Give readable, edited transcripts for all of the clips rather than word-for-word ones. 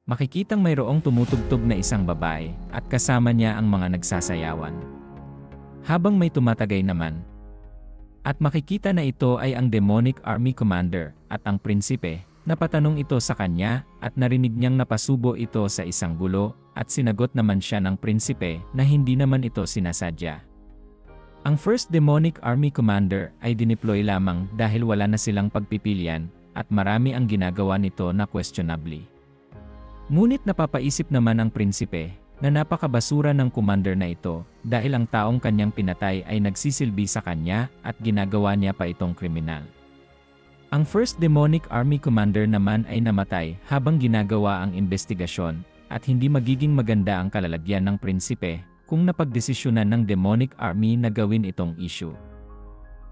Makikitang mayroong tumutugtog na isang babae at kasama niya ang mga nagsasayawan. Habang may tumatagay naman. At makikita na ito ay ang demonic army commander at ang prinsipe. Napatanong ito sa kanya at narinig niyang napasubo ito sa isang gulo at sinagot naman siya ng prinsipe na hindi naman ito sinasadya. Ang first demonic army commander ay dineploy lamang dahil wala na silang pagpipilian at marami ang ginagawa nito na questionably. Ngunit napapaisip naman ang prinsipe na napakabasura ng commander na ito dahil ang taong kanyang pinatay ay nagsisilbi sa kanya at ginagawa niya pa itong kriminal. Ang first demonic army commander naman ay namatay habang ginagawa ang investigasyon at hindi magiging maganda ang kalalagyan ng prinsipe kung napagdesisyonan ng demonic army na gawin itong issue.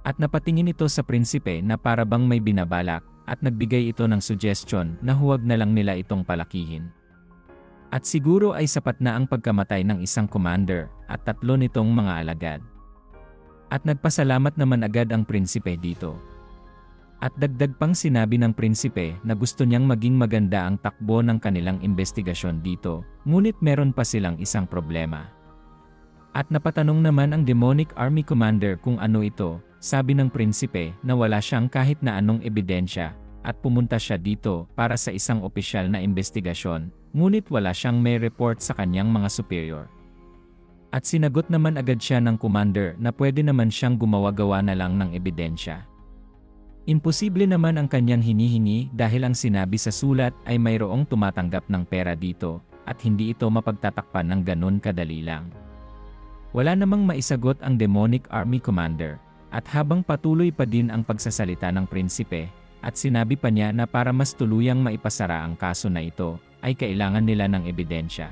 At napatingin ito sa prinsipe na parabang may binabalak at nagbigay ito ng suggestion na huwag na lang nila itong palakihin. At siguro ay sapat na ang pagkamatay ng isang commander at 3 nitong mga alagad. At nagpasalamat naman agad ang prinsipe dito. At dagdag pang sinabi ng prinsipe na gusto niyang maging maganda ang takbo ng kanilang investigasyon dito, ngunit meron pa silang isang problema. At napatanong naman ang demonic army commander kung ano ito, sabi ng prinsipe na wala siyang kahit na anong ebidensya, at pumunta siya dito para sa isang opisyal na investigasyon, ngunit wala siyang may report sa kanyang mga superior. At sinagot naman agad siya ng commander na pwede naman siyang gumawa-gawa na lang ng ebidensya. Imposible naman ang kanyang hinihingi dahil ang sinabi sa sulat ay mayroong tumatanggap ng pera dito at hindi ito mapagtatakpan ng ganun kadali lang. Wala namang maisagot ang demonic army commander at habang patuloy pa din ang pagsasalita ng prinsipe at sinabi pa niya na para mas tuluyang maipasara ang kaso na ito ay kailangan nila ng ebidensya.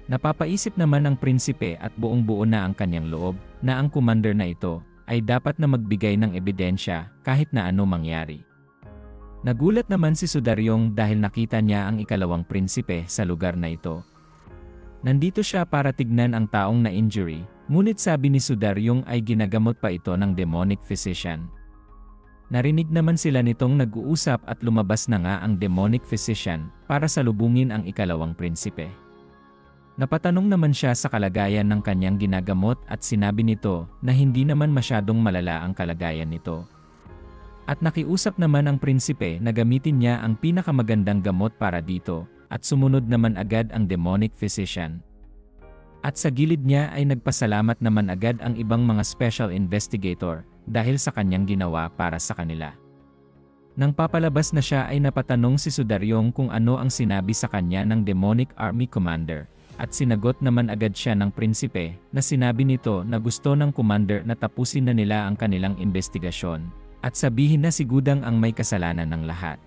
Napapaisip naman ang prinsipe at buong-buo na ang kanyang loob na ang commander na ito ay dapat na magbigay ng ebidensya kahit na ano mangyari. Nagulat naman si Sudaryong dahil nakita niya ang ikalawang prinsipe sa lugar na ito. Nandito siya para tignan ang taong na-injury, ngunit sabi ni Sudaryong ay ginagamot pa ito ng demonic physician. Narinig naman sila nitong nag-uusap at lumabas na nga ang demonic physician para salubungin ang ikalawang prinsipe. Napatanong naman siya sa kalagayan ng kanyang ginagamot at sinabi nito na hindi naman masyadong malala ang kalagayan nito. At nakiusap naman ang prinsipe na gamitin niya ang pinakamagandang gamot para dito at sumunod naman agad ang demonic physician. At sa gilid niya ay nagpasalamat naman agad ang ibang mga special investigator dahil sa kanyang ginawa para sa kanila. Nang papalabas na siya ay napatanong si Sudaryong kung ano ang sinabi sa kanya ng demonic army commander. At sinagot naman agad siya ng prinsipe na sinabi nito na gusto ng commander na tapusin na nila ang kanilang investigasyon at sabihin na si Gudang ang may kasalanan ng lahat.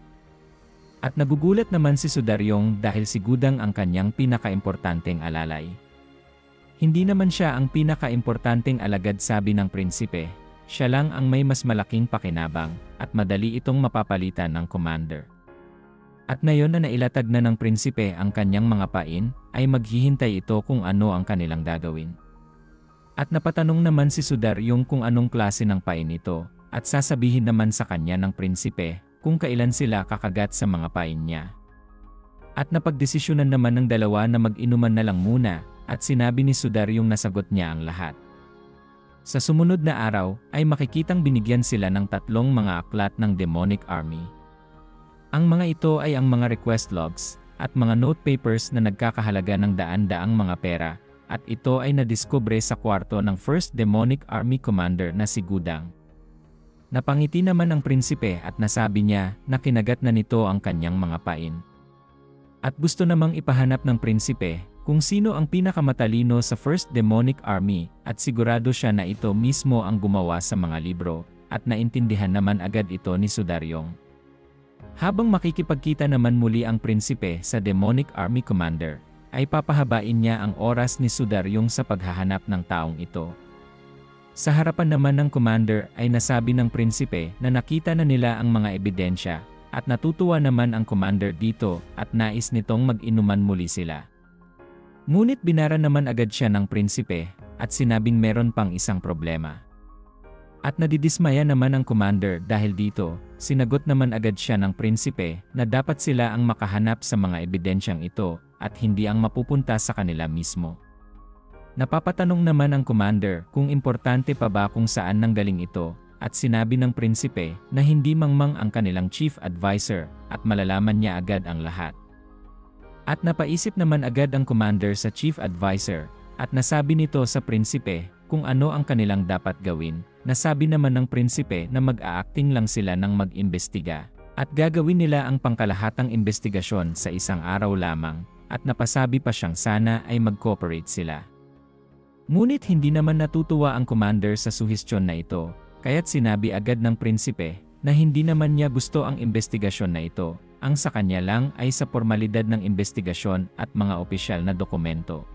At nagugulat naman si Sudaryong dahil si Gudang ang kanyang pinakaimportanteng alalay. Hindi naman siya ang pinakaimportanteng alagad sabi ng prinsipe, siya lang ang may mas malaking pakinabang at madali itong mapapalitan ng commander. At ngayon na nailatag na ng prinsipe ang kanyang mga pain, ay maghihintay ito kung ano ang kanilang gagawin. At napatanong naman si Sudaryong kung anong klase ng pain ito, at sasabihin naman sa kanya ng prinsipe kung kailan sila kakagat sa mga pain niya. At napagdesisyonan naman ng dalawa na mag-inuman na lang muna, at sinabi ni Sudaryong nasagot niya ang lahat. Sa sumunod na araw, ay makikitang binigyan sila ng 3 mga aklat ng demonic army. Ang mga ito ay ang mga request logs at mga note papers na nagkakahalaga ng daan-daang mga pera at ito ay nadiskubre sa kwarto ng first demonic army commander na si Gudang. Napangiti naman ang prinsipe at nasabi niya na kinagat na nito ang kanyang mga pain. At gusto namang ipahanap ng prinsipe kung sino ang pinakamatalino sa first demonic army at sigurado siya na ito mismo ang gumawa sa mga libro at naintindihan naman agad ito ni Sudaryong. Habang makikipagkita naman muli ang prinsipe sa demonic army commander, ay papahabain niya ang oras ni Sudaryong sa paghahanap ng taong ito. Sa harapan naman ng commander ay nasabi ng prinsipe na nakita na nila ang mga ebidensya at natutuwa naman ang commander dito at nais nitong mag-inuman muli sila. Ngunit binara naman agad siya ng prinsipe at sinabing meron pang isang problema. At nadidismaya naman ang commander dahil dito, sinagot naman agad siya ng prinsipe na dapat sila ang makahanap sa mga ebidensyang ito at hindi ang mapupunta sa kanila mismo. Napapatanong naman ang commander kung importante pa ba kung saan nanggaling ito at sinabi ng prinsipe na hindi mangmang ang kanilang chief advisor at malalaman niya agad ang lahat. At napaisip naman agad ang commander sa chief advisor at nasabi nito sa prinsipe kung ano ang kanilang dapat gawin. Nasabi naman ng prinsipe na mag-a-acting lang sila ng mag-imbestiga at gagawin nila ang pangkalahatang investigasyon sa isang araw lamang at napasabi pa siyang sana ay mag-cooperate sila. Ngunit hindi naman natutuwa ang commander sa suhestyon na ito, kaya't sinabi agad ng prinsipe na hindi naman niya gusto ang investigasyon na ito, ang sa kanya lang ay sa formalidad ng investigasyon at mga opisyal na dokumento.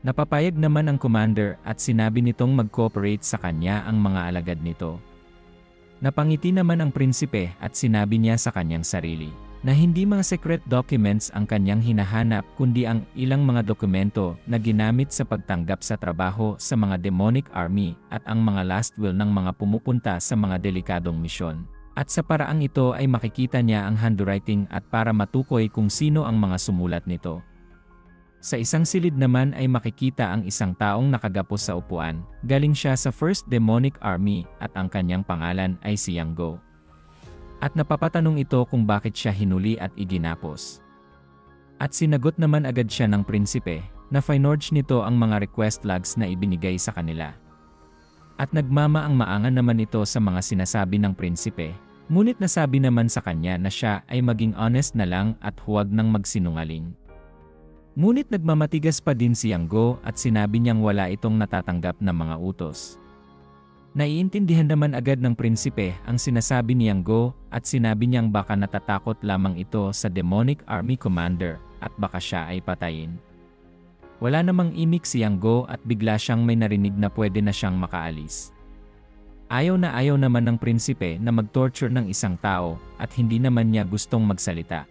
Napapayag naman ang commander at sinabi nitong mag-cooperate sa kanya ang mga alagad nito. Napangiti naman ang prinsipe at sinabi niya sa kanyang sarili na hindi mga secret documents ang kanyang hinahanap kundi ang ilang mga dokumento na ginamit sa pagtanggap sa trabaho sa mga demonic army at ang mga last will ng mga pumupunta sa mga delikadong misyon. At sa paraang ito ay makikita niya ang handwriting at para matukoy kung sino ang mga sumulat nito. Sa isang silid naman ay makikita ang isang taong nakagapos sa upuan. Galing siya sa First Demonic Army at ang kanyang pangalan ay si Yang Go. At napapatanong ito kung bakit siya hinuli at iginapos. At sinagot naman agad siya ng prinsipe na finorge nito ang mga request logs na ibinigay sa kanila. At nagmamaang-maangan naman ito sa mga sinasabi ng prinsipe, ngunit nasabi naman sa kanya na siya ay maging honest na lang at huwag nang magsinungaling. Ngunit nagmamatigas pa din si Yang Go at sinabi niyang wala itong natatanggap na mga utos. Naiintindihan naman agad ng prinsipe ang sinasabi ni Yang Go at sinabi niyang baka natatakot lamang ito sa demonic army commander at baka siya ay patayin. Wala namang imik si Yang Go at bigla siyang may narinig na pwede na siyang makaalis. Ayaw naman ng prinsipe na mag-torture ng isang tao at hindi naman niya gustong magsalita.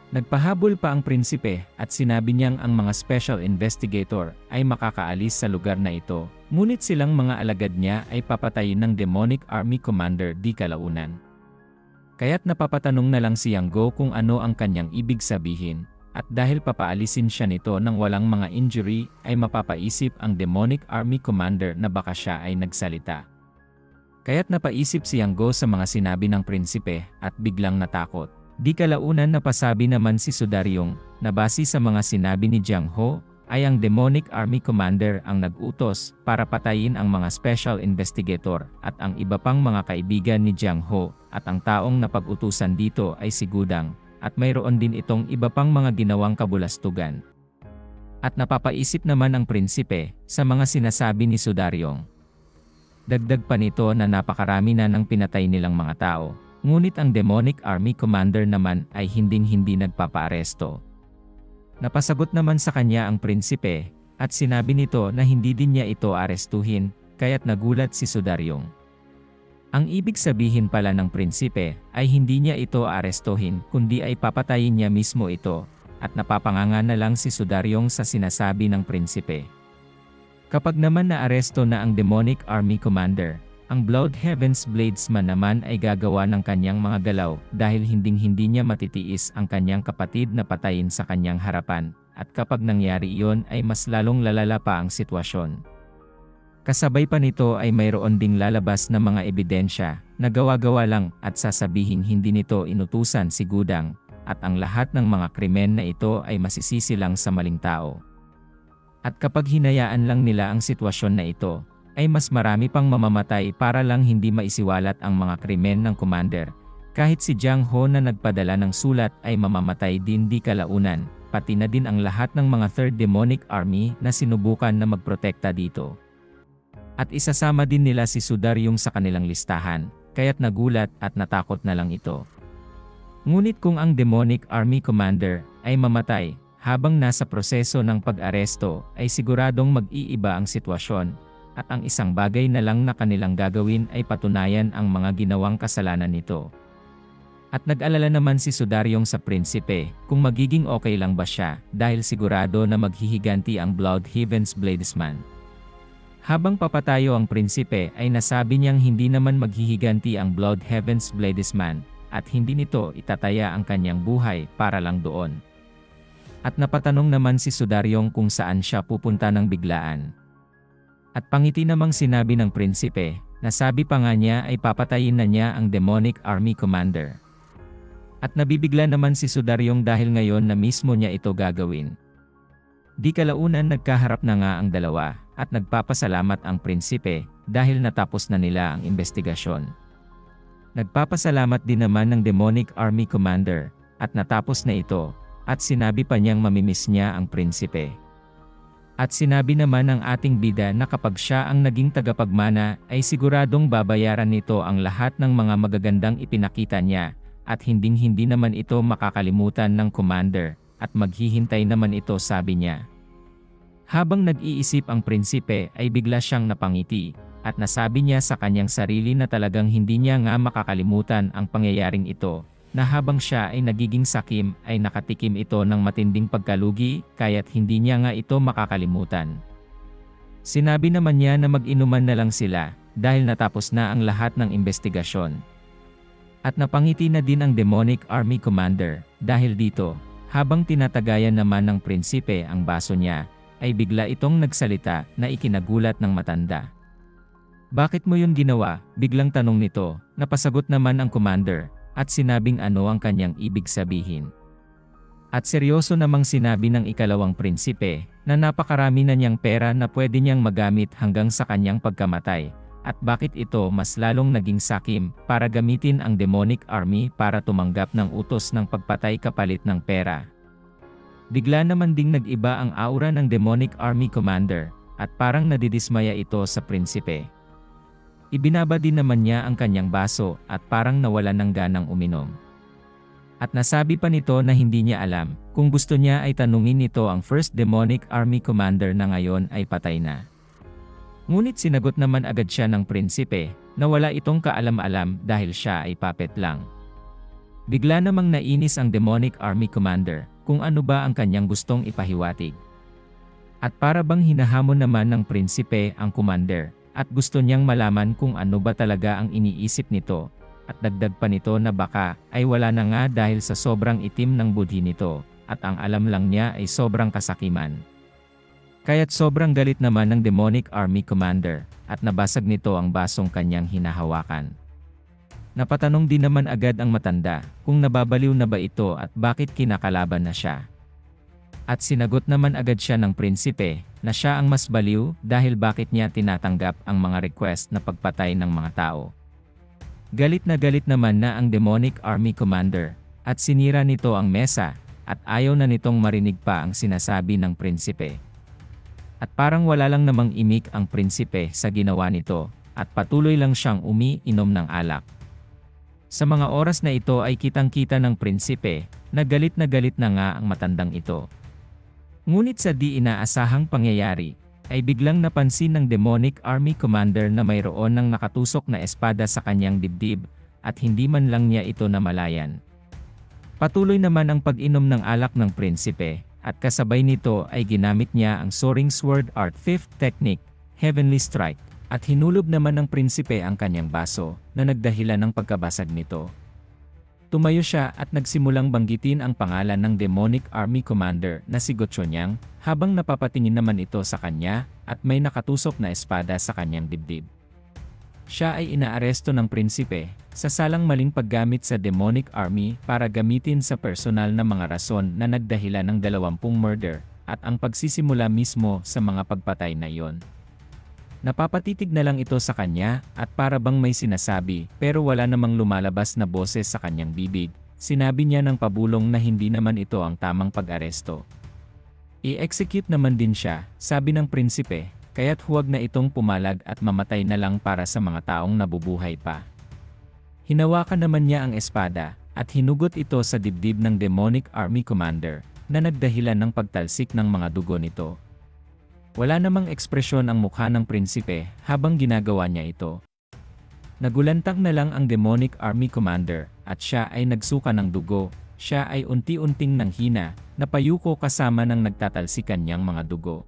Nagpahabol pa ang prinsipe at sinabi niyang ang mga special investigator ay makakaalis sa lugar na ito, ngunit silang mga alagad niya ay papatayin ng demonic army commander di kalaunan. Kaya't napapatanong na lang si Yang Go kung ano ang kanyang ibig sabihin, at dahil papaalisin siya nito ng walang mga injury ay mapapaisip ang demonic army commander na baka siya ay nagsalita. Kaya't napaisip si Yang Go sa mga sinabi ng prinsipe at biglang natakot. Di kalaunan napasabi naman si Sudaryong na base sa mga sinabi ni Jiang Ho ay ang demonic army commander ang nag-utos para patayin ang mga special investigator at ang iba pang mga kaibigan ni Jiang Ho at ang taong napag-utusan dito ay si Gudang at mayroon din itong iba pang mga ginawang kabulastugan. At napapaisip naman ang prinsipe sa mga sinasabi ni Sudaryong. Dagdag pa nito na napakarami na ng pinatay nilang mga tao. Ngunit ang demonic army commander naman ay hinding-hindi nagpapaaresto. Napasagot naman sa kanya ang prinsipe at sinabi nito na hindi din niya ito arestuhin, kaya't nagulat si Sudaryong. Ang ibig sabihin pala ng prinsipe ay hindi niya ito arestuhin kundi ay papatayin niya mismo ito at napapanganga na lang si Sudaryong sa sinasabi ng prinsipe. Kapag naman naaresto na ang demonic army commander, ang Blood Heaven's Bladesman naman ay gagawa ng kanyang mga galaw dahil hinding-hindi niya matitiis ang kanyang kapatid na patayin sa kanyang harapan, at kapag nangyari iyon ay mas lalong lalala pa ang sitwasyon. Kasabay pa nito ay mayroon ding lalabas na mga ebidensya na gawa-gawa lang at sasabihin hindi nito inutusan si Gudang, at ang lahat ng mga krimen na ito ay masisisi lang sa maling tao. At kapag hinayaan lang nila ang sitwasyon na ito, ay mas marami pang mamamatay para lang hindi maisiwalat ang mga krimen ng commander. Kahit si Jiang Ho na nagpadala ng sulat ay mamamatay din di kalaunan, pati na din ang lahat ng mga Third Demonic Army na sinubukan na magprotekta dito. At isasama din nila si Sudaryong sa kanilang listahan, kaya't nagulat at natakot na lang ito. Ngunit kung ang Demonic Army Commander ay mamatay habang nasa proseso ng pag-aresto ay siguradong mag-iiba ang sitwasyon. At ang isang bagay na lang na kanilang gagawin ay patunayan ang mga ginawang kasalanan nito. At nag-alala naman si Sudaryong sa prinsipe kung magiging okay lang ba siya dahil sigurado na maghihiganti ang Blood Heaven's Bladesman. Habang papatayo ang prinsipe ay nasabi niyang hindi naman maghihiganti ang Blood Heaven's Bladesman, at hindi nito itataya ang kanyang buhay para lang doon. At napatanong naman si Sudaryong kung saan siya pupunta ng biglaan. At pangiti namang sinabi ng prinsipe, na sabi pa nga niya ay papatayin na niya ang Demonic Army Commander. At nabibigla naman si Sudaryong dahil ngayon na mismo niya ito gagawin. Di kalaunan nagkaharap na nga ang dalawa, at nagpapasalamat ang prinsipe dahil natapos na nila ang investigasyon. Nagpapasalamat din naman ng Demonic Army Commander, at natapos na ito, at sinabi pa niyang mamimiss niya ang prinsipe. At sinabi naman ng ating bida na kapag siya ang naging tagapagmana ay siguradong babayaran nito ang lahat ng mga magagandang ipinakita niya, at hinding-hindi naman ito makakalimutan ng commander, at maghihintay naman ito sabi niya. Habang nag-iisip ang prinsipe ay bigla siyang napangiti, at nasabi niya sa kanyang sarili na talagang hindi niya nga makakalimutan ang pangyayaring ito, na habang siya ay nagiging sakim ay nakatikim ito ng matinding pagkalugi, kaya't hindi niya nga ito makakalimutan. Sinabi naman niya na mag-inuman na lang sila, dahil natapos na ang lahat ng investigasyon. At napangiti na din ang Demonic Army Commander, dahil dito, habang tinatagayan naman ng prinsipe ang baso niya, ay bigla itong nagsalita na ikinagulat ng matanda. Bakit mo yun ginawa? Biglang tanong nito, napasagot naman ang commander, at sinabing ano ang kanyang ibig sabihin. At seryoso namang sinabi ng ikalawang prinsipe, na napakarami na niyang pera na pwede niyang magamit hanggang sa kanyang pagkamatay, at bakit ito mas lalong naging sakim para gamitin ang Demonic Army para tumanggap ng utos ng pagpatay kapalit ng pera. Bigla naman ding nag-iba ang aura ng Demonic Army Commander, at parang nadidismaya ito sa prinsipe. Ibinaba din naman niya ang kanyang baso at parang nawalan ng ganang uminom. At nasabi pa nito na hindi niya alam, kung gusto niya ay tanungin nito ang First Demonic Army Commander na ngayon ay patay na. Ngunit sinagot naman agad siya ng prinsipe, na wala itong kaalam-alam dahil siya ay puppet lang. Bigla namang nainis ang Demonic Army Commander, kung ano ba ang kanyang gustong ipahiwatig. At para bang hinahamon naman ng prinsipe ang commander, at gusto niyang malaman kung ano ba talaga ang iniisip nito, at dagdag pa nito na baka ay wala na nga dahil sa sobrang itim ng budhi nito, at ang alam lang niya ay sobrang kasakiman. Kaya't sobrang galit naman ng Demonic Army Commander, at nabasag nito ang basong kanyang hinahawakan. Napatanong din naman agad ang matanda, kung nababaliw na ba ito at bakit kinakalaban na siya. At sinagot naman agad siya ng prinsipe, na siya ang mas baliw dahil bakit niya tinatanggap ang mga request na pagpatay ng mga tao. Galit naman na ang Demonic Army Commander, at sinira nito ang mesa, at ayaw na nitong marinig pa ang sinasabi ng prinsipe. At parang wala lang namang imik ang prinsipe sa ginawa nito, at patuloy lang siyang umiinom ng alak. Sa mga oras na ito ay kitang-kita ng prinsipe, na galit na nga ang matandang ito. Ngunit sa di inaasahang pangyayari, ay biglang napansin ng Demonic Army Commander na mayroon ng nakatusok na espada sa kanyang dibdib, at hindi man lang niya ito namalayan. Patuloy naman ang pag-inom ng alak ng prinsipe, at kasabay nito ay ginamit niya ang Soaring Sword Art 5th Technique, Heavenly Strike. At hinulog naman ng prinsipe ang kanyang baso, na nagdahilan ng pagkabasag nito. Tumayo siya at nagsimulang banggitin ang pangalan ng Demonic Army Commander na si Gochonyang, habang napapatingin naman ito sa kanya, at may nakatusok na espada sa kanyang dibdib. Siya ay inaaresto ng prinsipe, sa salang maling paggamit sa Demonic Army para gamitin sa personal na mga rason na nagdahilan ng 20 murder, at ang pagsisimula mismo sa mga pagpatay na iyon. Napapatitig na lang ito sa kanya, at para bang may sinasabi, pero wala namang lumalabas na boses sa kanyang bibig. Sinabi niya ng pabulong na hindi naman ito ang tamang pag-aresto. I-execute naman din siya, sabi ng prinsipe, kaya't huwag na itong pumalag at mamatay na lang para sa mga taong nabubuhay pa. Hinawakan naman niya ang espada, at hinugot ito sa dibdib ng Demonic Army Commander, na nagdahilan ng pagtalsik ng mga dugo nito. Wala namang ekspresyon ang mukha ng prinsipe habang ginagawa niya ito. Nagulantang na lang ang Demonic Army Commander, at siya ay nagsuka ng dugo. Siya ay unti-unting nanghina, napayuko kasama ng nagtatalsikan niyang mga dugo.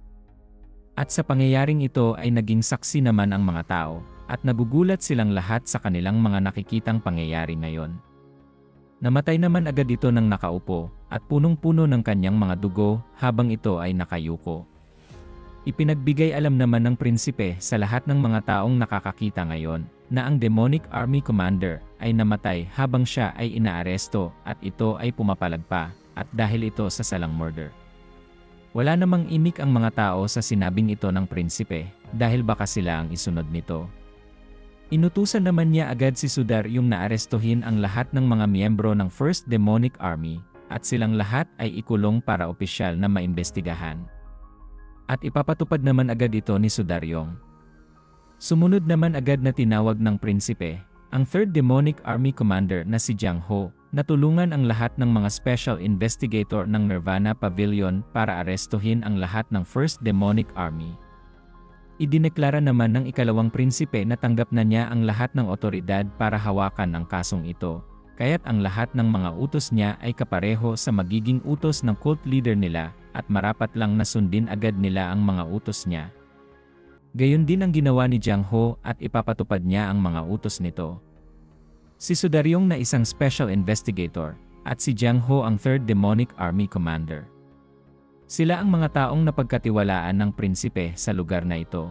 At sa pangyayaring ito ay naging saksi naman ang mga tao, at nagugulat silang lahat sa kanilang mga nakikitang pangyayari ngayon. Namatay naman agad ito ng nakaupo, at punong-puno ng kanyang mga dugo habang ito ay nakayuko. Ipinagbigay alam naman ng prinsipe sa lahat ng mga taong nakakakita ngayon na ang demonic army commander ay namatay habang siya ay inaaresto at ito ay pumapalag pa, at dahil ito sa salang murder. Wala namang imik ang mga tao sa sinabing ito ng prinsipe dahil baka sila ang isunod nito. Inutusan naman niya agad si Sudaryong na arestuhin ang lahat ng mga miyembro ng First Demonic Army at silang lahat ay ikulong para opisyal na maimbestigahan. At ipapatupad naman agad ito ni Sudaryong. Sumunod naman agad na tinawag ng prinsipe ang Third Demonic Army Commander na si Jiang Ho na tulungan ang lahat ng mga special investigator ng Nirvana Pavilion para arestuhin ang lahat ng First Demonic Army. Idineklara naman ng ikalawang prinsipe na tanggap na niya ang lahat ng otoridad para hawakan ang kasong ito, kaya't ang lahat ng mga utos niya ay kapareho sa magiging utos ng cult leader nila at marapat lang na sundin agad nila ang mga utos niya. Gayon din ang ginawa ni Jiang Ho at ipapatupad niya ang mga utos nito. Si Sudaryong na isang special investigator at si Jiang Ho ang Third Demonic Army Commander. Sila ang mga taong napagkatiwalaan ng prinsipe sa lugar na ito.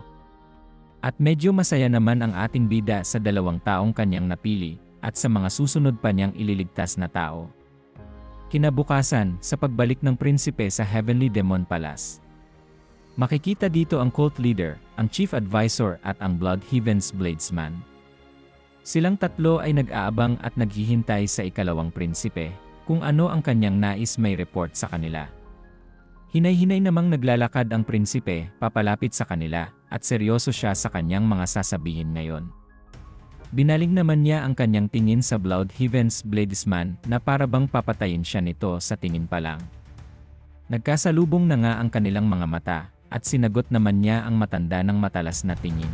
At medyo masaya naman ang ating bida sa 2 taong kanyang napili at sa mga susunod pa niyang ililigtas na tao. Kinabukasan, sa pagbalik ng prinsipe sa Heavenly Demon Palace, makikita dito ang cult leader, ang chief advisor at ang Blood Heaven's Bladesman. Silang tatlo ay nag-aabang at naghihintay sa ikalawang prinsipe kung ano ang kanyang nais may report sa kanila. Hinay-hinay namang naglalakad ang prinsipe papalapit sa kanila at seryoso siya sa kanyang mga sasabihin ngayon. Binaling naman niya ang kanyang tingin sa Blood Heaven's Bladesman na para bang papatayin siya nito sa tingin pa lang. Nagkasalubong na nga ang kanilang mga mata at sinagot naman niya ang matanda ng matalas na tingin.